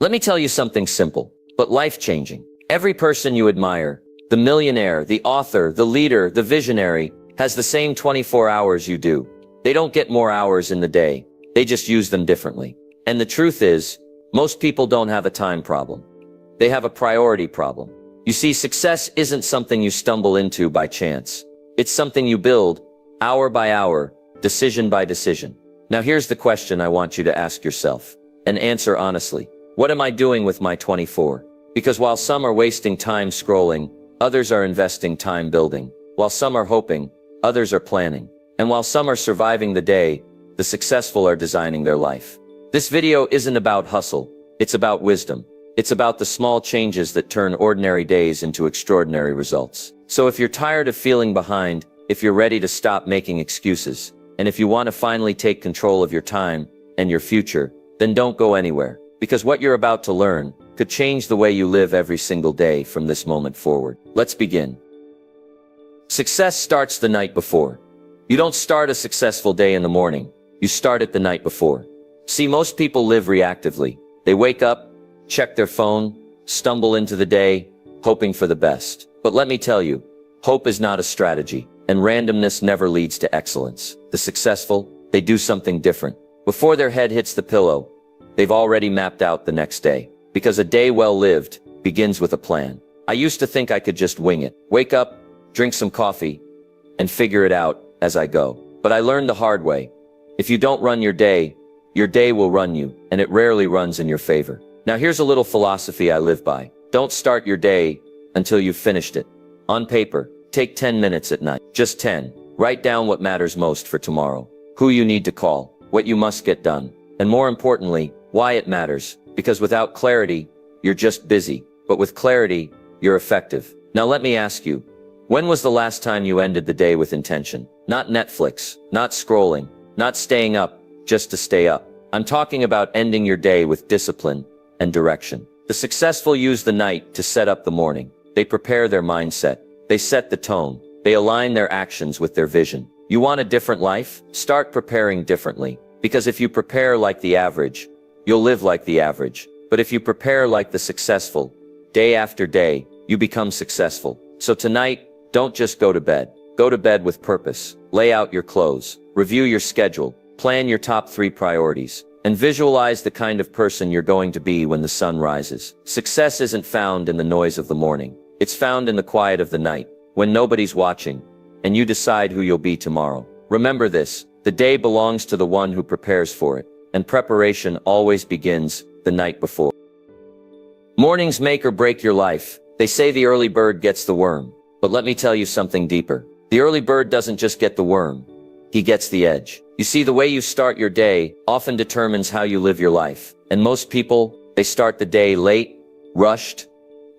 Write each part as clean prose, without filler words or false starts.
Let me tell you something simple, but life-changing. Every person you admire, the millionaire, the author, the leader, the visionary, has the same 24 hours you do. They don't get more hours in the day. They just use them differently. And the truth is, most people don't have a time problem. They have a priority problem. You see, success isn't something you stumble into by chance. It's something you build, hour by hour, decision by decision. Now here's the question I want you to ask yourself, and answer honestly. What am I doing with my 24? Because while some are wasting time scrolling, others are investing time building. While some are hoping, others are planning. And while some are surviving the day, the successful are designing their life. This video isn't about hustle. It's about wisdom. It's about the small changes that turn ordinary days into extraordinary results. So if you're tired of feeling behind, if you're ready to stop making excuses, and if you want to finally take control of your time and your future, then don't go anywhere. Because what you're about to learn could change the way you live every single day from this moment forward. Let's begin. Success starts the night before. You don't start a successful day in the morning. You start it the night before. See, most people live reactively. They wake up, check their phone, stumble into the day, hoping for the best. But let me tell you, hope is not a strategy, and randomness never leads to excellence. The successful, they do something different. Before their head hits the pillow, they've already mapped out the next day. Because a day well lived begins with a plan. I used to think I could just wing it. Wake up, drink some coffee, and figure it out as I go. But I learned the hard way. If you don't run your day will run you, and it rarely runs in your favor. Now here's a little philosophy I live by. Don't start your day until you've finished it. On paper, take 10 minutes at night. Just 10. Write down what matters most for tomorrow. Who you need to call, what you must get done, and more importantly, why it matters. Because without clarity, you're just busy. But with clarity, you're effective. Now let me ask you, when was the last time you ended the day with intention? Not Netflix, not scrolling, not staying up just to stay up. I'm talking about ending your day with discipline and direction. The successful use the night to set up the morning. They prepare their mindset. They set the tone. They align their actions with their vision. You want a different life? Start preparing differently. Because if you prepare like the average, you'll live like the average. But if you prepare like the successful, day after day, you become successful. So tonight, don't just go to bed. Go to bed with purpose. Lay out your clothes. Review your schedule. Plan your top 3 priorities. And visualize the kind of person you're going to be when the sun rises. Success isn't found in the noise of the morning. It's found in the quiet of the night, when nobody's watching, and you decide who you'll be tomorrow. Remember this, the day belongs to the one who prepares for it, and preparation always begins the night before. Mornings make or break your life. They say the early bird gets the worm. But let me tell you something deeper. The early bird doesn't just get the worm. He gets the edge. You see, the way you start your day often determines how you live your life. And most people, they start the day late, rushed,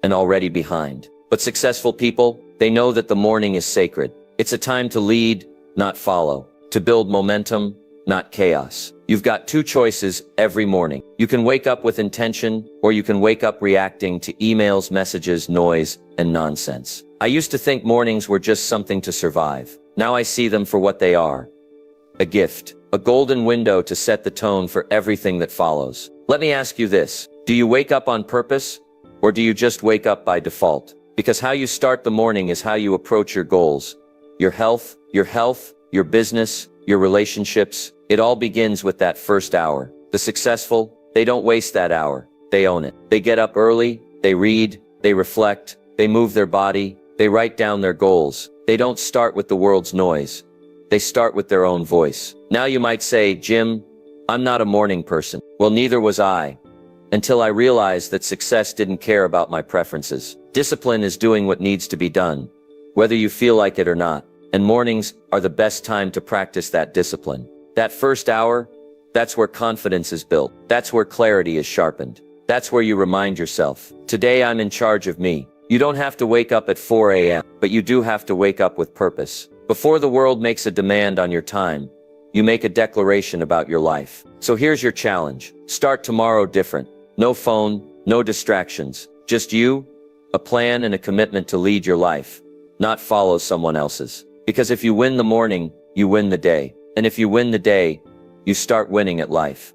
and already behind. But successful people, they know that the morning is sacred. It's a time to lead, not follow. To build momentum, not chaos. You've got 2 choices every morning. You can wake up with intention, or you can wake up reacting to emails, messages, noise, and nonsense. I used to think mornings were just something to survive. Now I see them for what they are. A gift. A golden window to set the tone for everything that follows. Let me ask you this. Do you wake up on purpose? Or do you just wake up by default? Because how you start the morning is how you approach your goals. Your health, your business, your relationships. It all begins with that first hour. The successful, they don't waste that hour. They own it. They get up early, they read, they reflect, they move their body, they write down their goals. They don't start with the world's noise. They start with their own voice. Now you might say, Jim, I'm not a morning person. Well, neither was I. Until I realized that success didn't care about my preferences. Discipline is doing what needs to be done, whether you feel like it or not. And mornings are the best time to practice that discipline. That first hour, that's where confidence is built. That's where clarity is sharpened. That's where you remind yourself, today I'm in charge of me. You don't have to wake up at 4 a.m., but you do have to wake up with purpose. Before the world makes a demand on your time, you make a declaration about your life. So here's your challenge. Start tomorrow different. No phone, no distractions. Just you, a plan, and a commitment to lead your life, not follow someone else's. Because if you win the morning, you win the day. And if you win the day, you start winning at life.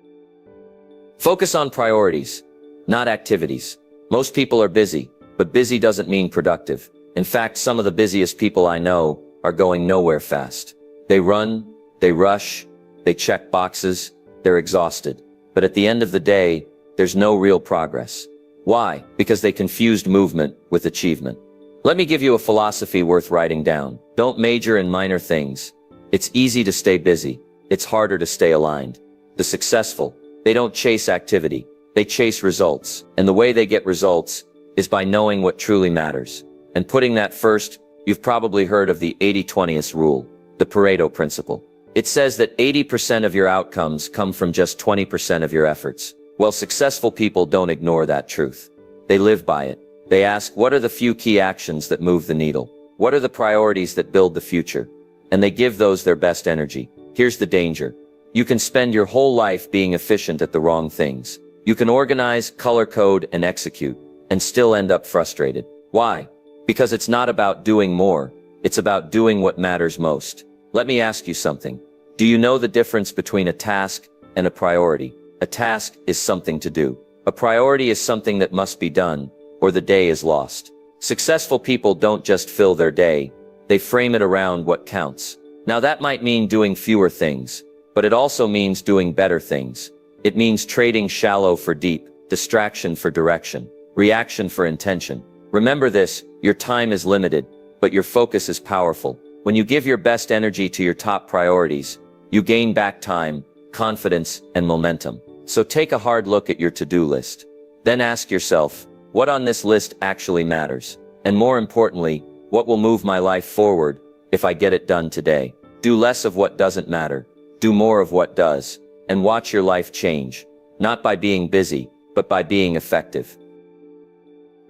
Focus on priorities. not activities. Most people are busy, but busy doesn't mean productive. In fact, some of the busiest people I know are going nowhere fast. They run, they rush, they check boxes, they're exhausted. But at the end of the day, there's no real progress. Why? Because they confused movement with achievement. Let me give you a philosophy worth writing down. Don't major in minor things. It's easy to stay busy. It's harder to stay aligned. The successful, they don't chase activity. They chase results. And the way they get results is by knowing what truly matters. And putting that first, you've probably heard of the 80-20 rule, the Pareto principle. It says that 80% of your outcomes come from just 20% of your efforts. Well, successful people don't ignore that truth. They live by it. They ask, what are the few key actions that move the needle? What are the priorities that build the future? And they give those their best energy. Here's the danger. You can spend your whole life being efficient at the wrong things. You can organize, color code, and execute, and still end up frustrated. Why? Because it's not about doing more. It's about doing what matters most. Let me ask you something. Do you know the difference between a task and a priority? A task is something to do. A priority is something that must be done, or the day is lost. Successful people don't just fill their day. They frame it around what counts. Now that might mean doing fewer things, but it also means doing better things. It means trading shallow for deep, distraction for direction, reaction for intention. Remember this, your time is limited, but your focus is powerful. When you give your best energy to your top priorities, you gain back time, confidence, and momentum. So take a hard look at your to-do list. Then ask yourself, what on this list actually matters? And more importantly, what will move my life forward if I get it done today? Do less of what doesn't matter. Do more of what does. And watch your life change. Not by being busy, but by being effective.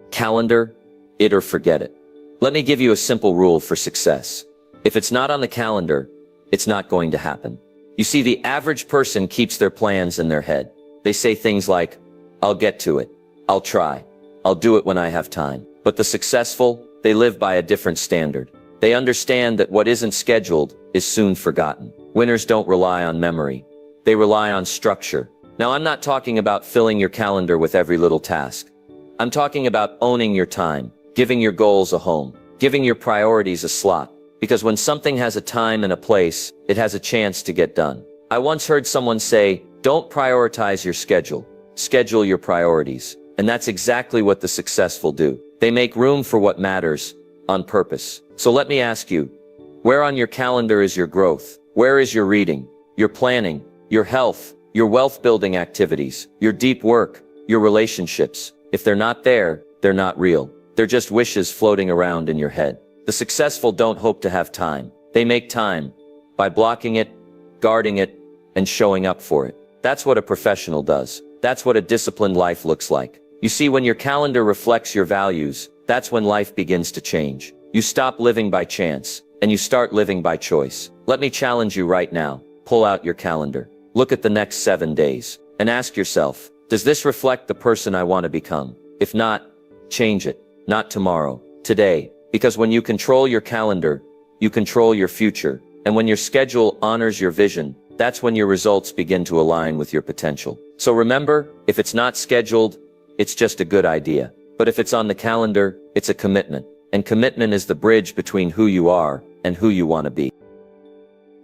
Calendar, it or forget it. Let me give you a simple rule for success. If it's not on the calendar, it's not going to happen. You see, the average person keeps their plans in their head. They say things like, I'll get to it. I'll try. I'll do it when I have time. But the successful, they live by a different standard. They understand that what isn't scheduled is soon forgotten. Winners don't rely on memory. They rely on structure. Now, I'm not talking about filling your calendar with every little task. I'm talking about owning your time, giving your goals a home, giving your priorities a slot. Because when something has a time and a place, it has a chance to get done. I once heard someone say, don't prioritize your schedule. Schedule your priorities. And that's exactly what the successful do. They make room for what matters, on purpose. So let me ask you, where on your calendar is your growth? Where is your reading, your planning, your health, your wealth-building activities, your deep work, your relationships? If they're not there, they're not real. They're just wishes floating around in your head. The successful don't hope to have time. They make time by blocking it, guarding it, and showing up for it. That's what a professional does. That's what a disciplined life looks like. You see, when your calendar reflects your values, that's when life begins to change. You stop living by chance, and you start living by choice. Let me challenge you right now. Pull out your calendar. Look at the next 7 days, and ask yourself, does this reflect the person I want to become? If not, change it. Not tomorrow, today. Because when you control your calendar, you control your future. And when your schedule honors your vision, that's when your results begin to align with your potential. So remember, if it's not scheduled, it's just a good idea. But if it's on the calendar, it's a commitment. And commitment is the bridge between who you are and who you want to be.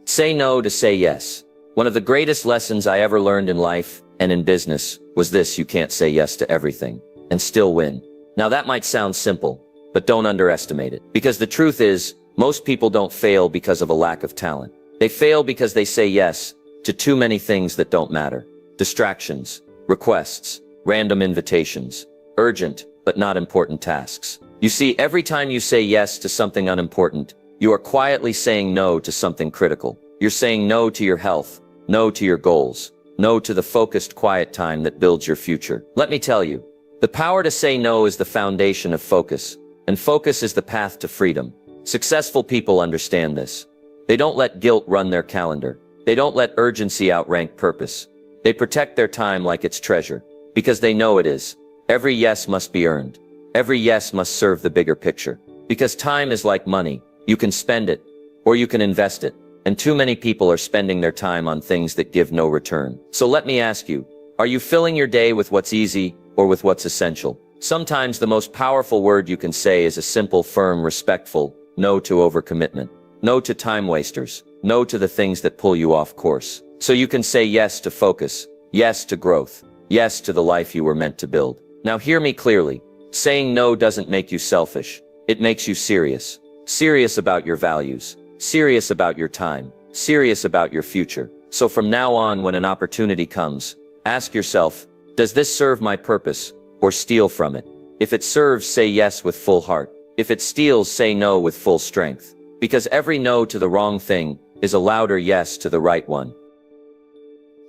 Say no to say yes. One of the greatest lessons I ever learned in life and in business was this: you can't say yes to everything and still win. Now that might sound simple, but don't underestimate it. Because the truth is, most people don't fail because of a lack of talent. They fail because they say yes to too many things that don't matter. Distractions, requests, random invitations, urgent but not important tasks. You see, every time you say yes to something unimportant, you are quietly saying no to something critical. You're saying no to your health, no to your goals, no to the focused, quiet time that builds your future. Let me tell you, the power to say no is the foundation of focus, and focus is the path to freedom. Successful people understand this. They don't let guilt run their calendar. They don't let urgency outrank purpose. They protect their time like it's treasure, because they know it is. Every yes must be earned. Every yes must serve the bigger picture. Because time is like money. You can spend it, or you can invest it. And too many people are spending their time on things that give no return. So let me ask you, are you filling your day with what's easy, or with what's essential. Sometimes the most powerful word you can say is a simple, firm, respectful no to overcommitment. No to time wasters. No to the things that pull you off course. So you can say yes to focus. Yes to growth. Yes to the life you were meant to build. Now hear me clearly. Saying no doesn't make you selfish. It makes you serious. Serious about your values. Serious about your time. Serious about your future. So from now on, when an opportunity comes, ask yourself, does this serve my purpose or steal from it? If it serves, say yes with full heart. If it steals, say no with full strength. Because every no to the wrong thing is a louder yes to the right one.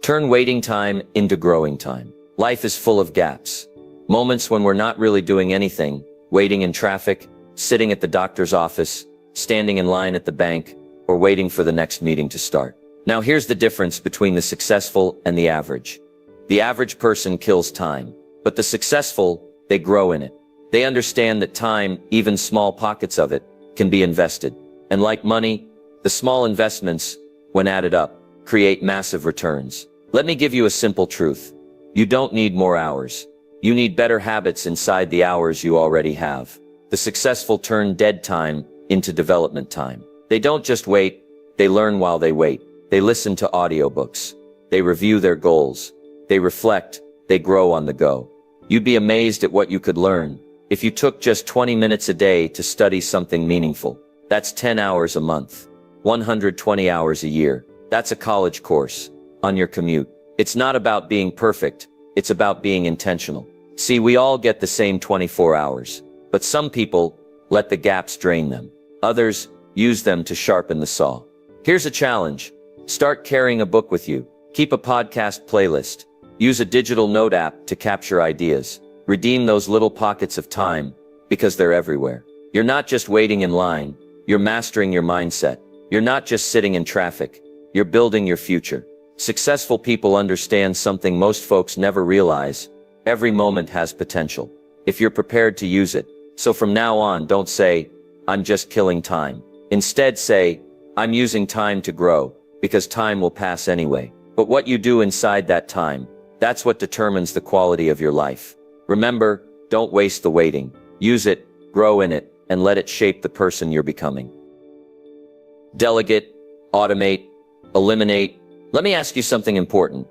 Turn waiting time into growing time. Life is full of gaps. Moments when we're not really doing anything, waiting in traffic, sitting at the doctor's office, standing in line at the bank, or waiting for the next meeting to start. Now here's the difference between the successful and the average. The average person kills time, but the successful, they grow in it. They understand that time, even small pockets of it, can be invested. And like money, the small investments, when added up, create massive returns. Let me give you a simple truth. You don't need more hours. You need better habits inside the hours you already have. The successful turn dead time into development time. They don't just wait, they learn while they wait. They listen to audiobooks. They review their goals. They reflect, they grow on the go. You'd be amazed at what you could learn if you took just 20 minutes a day to study something meaningful. That's 10 hours a month, 120 hours a year. That's a college course on your commute. It's not about being perfect. It's about being intentional. See, we all get the same 24 hours, but some people let the gaps drain them. Others use them to sharpen the saw. Here's a challenge. Start carrying a book with you. Keep a podcast playlist. Use a digital note app to capture ideas. Redeem those little pockets of time because they're everywhere. You're not just waiting in line. You're mastering your mindset. You're not just sitting in traffic. You're building your future. Successful people understand something most folks never realize. Every moment has potential, if you're prepared to use it. So from now on, don't say, I'm just killing time. Instead say, I'm using time to grow, because time will pass anyway. But what you do inside that time, that's what determines the quality of your life. Remember, don't waste the waiting. Use it, grow in it, and let it shape the person you're becoming. Delegate, automate, eliminate. Let me ask you something important.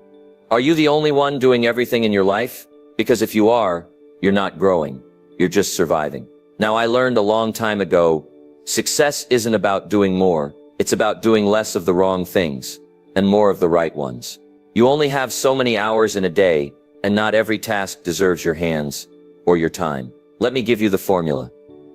Are you the only one doing everything in your life? Because if you are, you're not growing. You're just surviving. Now, I learned a long time ago, success isn't about doing more. It's about doing less of the wrong things and more of the right ones. You only have so many hours in a day, and not every task deserves your hands or your time. Let me give you the formula.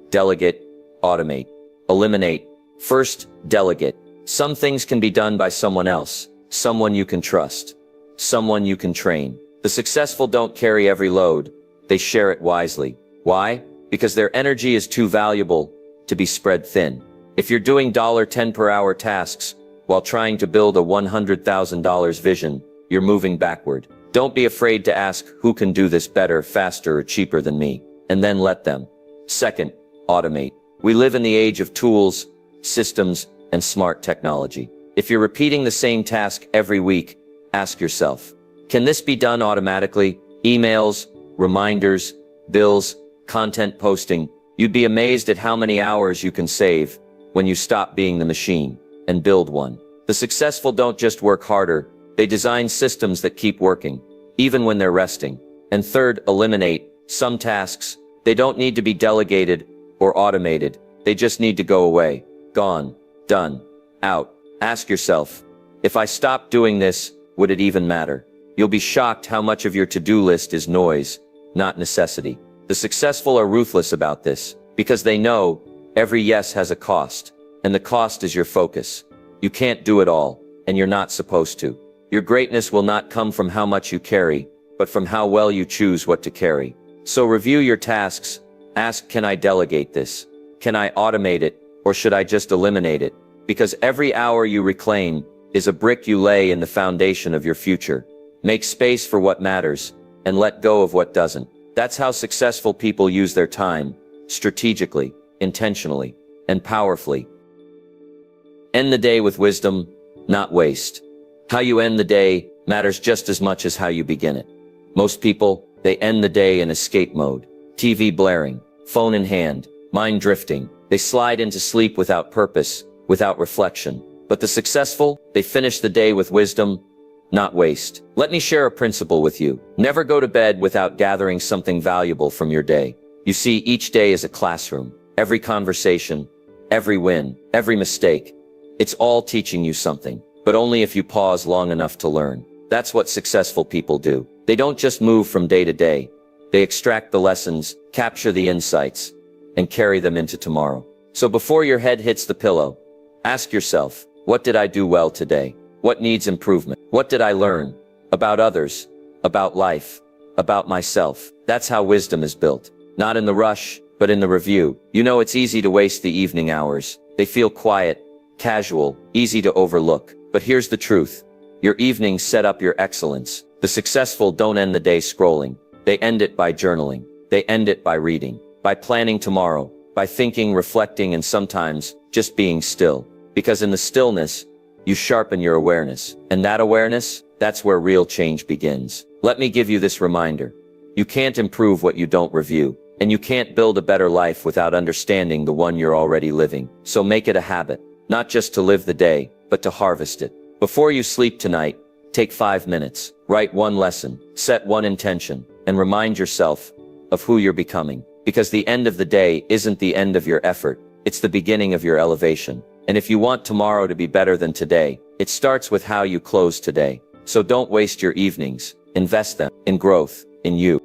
Delegate, automate, eliminate. First, delegate. Some things can be done by someone else, someone you can trust, someone you can train. The successful don't carry every load. They share it wisely. Why? Because their energy is too valuable to be spread thin. If you're doing $10 per hour tasks while trying to build a $100,000 vision, you're moving backward. Don't be afraid to ask who can do this better, faster, or cheaper than me, and then let them. Second, automate. We live in the age of tools, systems, and smart technology. If you're repeating the same task every week, ask yourself, can this be done automatically? Emails, reminders, bills, content posting. You'd be amazed at how many hours you can save when you stop being the machine and build one. The successful don't just work harder, they design systems that keep working, even when they're resting. And third, eliminate. Some tasks, they don't need to be delegated or automated. They just need to go away. Gone. Done. Out. Ask yourself, if I stopped doing this, would it even matter? You'll be shocked how much of your to-do list is noise, not necessity. The successful are ruthless about this, because they know every yes has a cost, and the cost is your focus. You can't do it all, and you're not supposed to. Your greatness will not come from how much you carry, but from how well you choose what to carry. So review your tasks. Ask, can I delegate this? Can I automate it, or should I just eliminate it? Because every hour you reclaim is a brick you lay in the foundation of your future. Make space for what matters, and let go of what doesn't. That's how successful people use their time, strategically, intentionally, and powerfully. End the day with wisdom, not waste. How you end the day matters just as much as how you begin it. Most people They end the day in escape mode. TV blaring, phone in hand, mind drifting. They slide into sleep without purpose, without reflection. But the successful, they finish the day with wisdom, not waste. Let me share a principle with you. Never go to bed without gathering something valuable from your day. You see, each day is a classroom. Every conversation, every win, every mistake. It's all teaching you something, but only if you pause long enough to learn. That's what successful people do. They don't just move from day to day. They extract the lessons, capture the insights, and carry them into tomorrow. So before your head hits the pillow, ask yourself, what did I do well today? What needs improvement? What did I learn? About others, about life, about myself. That's how wisdom is built. Not in the rush, but in the review. You know, it's easy to waste the evening hours. They feel quiet, casual, easy to overlook. But here's the truth. Your evenings set up your excellence. The successful don't end the day scrolling. They end it by journaling. They end it by reading, by planning tomorrow, by thinking, reflecting, and sometimes just being still. Because in the stillness, you sharpen your awareness. And that awareness, that's where real change begins. Let me give you this reminder. You can't improve what you don't review. And you can't build a better life without understanding the one you're already living. So make it a habit, not just to live the day, but to harvest it. Before you sleep tonight, take 5 minutes, write one lesson, set one intention, and remind yourself of who you're becoming. Because the end of the day isn't the end of your effort, it's the beginning of your elevation. And if you want tomorrow to be better than today, it starts with how you close today. So don't waste your evenings, invest them in growth, in you.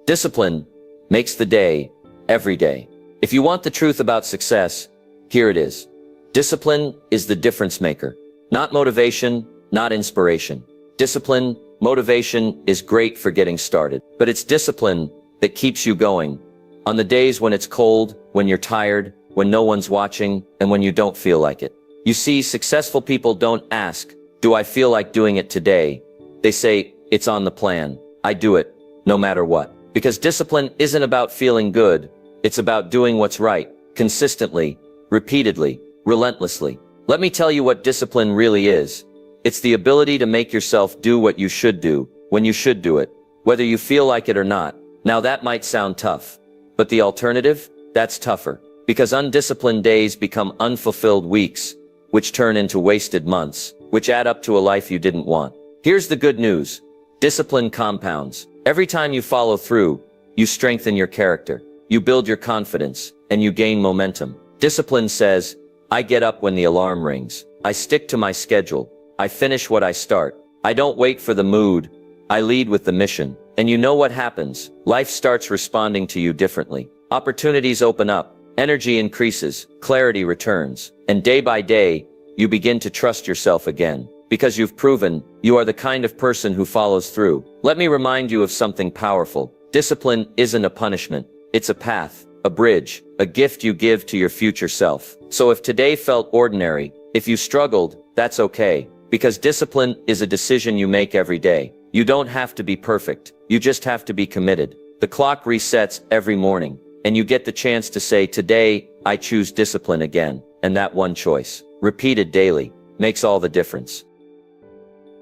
Discipline makes the day, every day. If you want the truth about success, here it is. Discipline is the difference maker. Not motivation, not inspiration. Discipline, motivation is great for getting started, but it's discipline that keeps you going. On the days when it's cold, when you're tired, when no one's watching, and when you don't feel like it. You see, successful people don't ask, do I feel like doing it today? They say, it's on the plan. I do it, no matter what. Because discipline isn't about feeling good. It's about doing what's right, consistently, repeatedly, relentlessly. Let me tell you what discipline really is. It's the ability to make yourself do what you should do, when you should do it, whether you feel like it or not. Now that might sound tough, but the alternative? That's tougher. Because undisciplined days become unfulfilled weeks, which turn into wasted months, which add up to a life you didn't want. Here's the good news. Discipline compounds. Every time you follow through, you strengthen your character, you build your confidence, and you gain momentum. Discipline says, I get up when the alarm rings. I stick to my schedule. I finish what I start. I don't wait for the mood. I lead with the mission. And you know what happens? Life starts responding to you differently. Opportunities open up. Energy increases, clarity returns, and day by day, you begin to trust yourself again. Because you've proven you are the kind of person who follows through. Let me remind you of something powerful. Discipline isn't a punishment. It's a path, a bridge, a gift you give to your future self. So if today felt ordinary, if you struggled, that's okay. Because discipline is a decision you make every day. You don't have to be perfect. You just have to be committed. The clock resets every morning. And you get the chance to say, today, I choose discipline again. And that one choice, repeated daily, makes all the difference.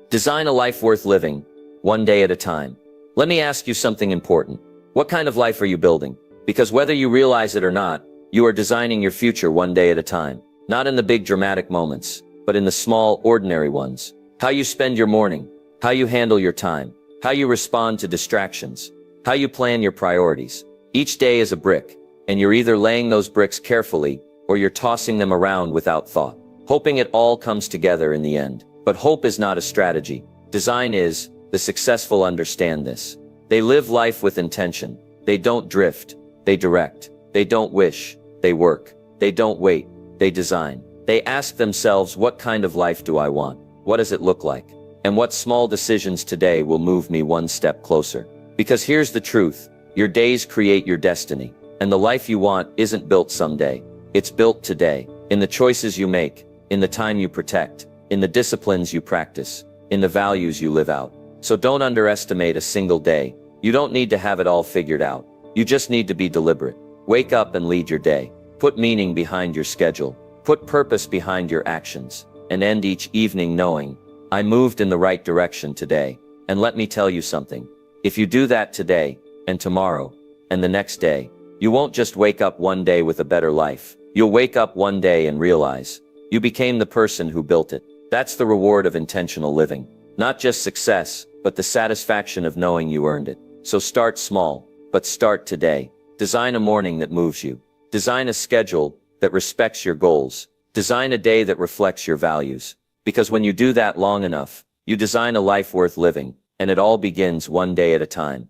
Design a life worth living, one day at a time. Let me ask you something important. What kind of life are you building? Because whether you realize it or not, you are designing your future one day at a time. Not in the big dramatic moments, but in the small, ordinary ones. How you spend your morning, how you handle your time, how you respond to distractions, how you plan your priorities. Each day is a brick, and you're either laying those bricks carefully, or you're tossing them around without thought, hoping it all comes together in the end. But hope is not a strategy. Design is. The successful understand this. They live life with intention. They don't drift. They direct. They don't wish. They work. They don't wait. They design. They ask themselves, what kind of life do I want? What does it look like? And what small decisions today will move me one step closer? Because here's the truth. Your days create your destiny, and the life you want isn't built someday. It's built today, in the choices you make, in the time you protect, in the disciplines you practice, in the values you live out. So don't underestimate a single day. You don't need to have it all figured out. You just need to be deliberate. Wake up and lead your day. Put meaning behind your schedule. Put purpose behind your actions. And end each evening knowing, I moved in the right direction today. And let me tell you something. If you do that today, and tomorrow, and the next day, you won't just wake up one day with a better life. You'll wake up one day and realize you became the person who built it. That's the reward of intentional living. Not just success, but the satisfaction of knowing you earned it. So start small, but start today. Design a morning that moves you. Design a schedule that respects your goals. Design a day that reflects your values. Because when you do that long enough, you design a life worth living, and it all begins one day at a time.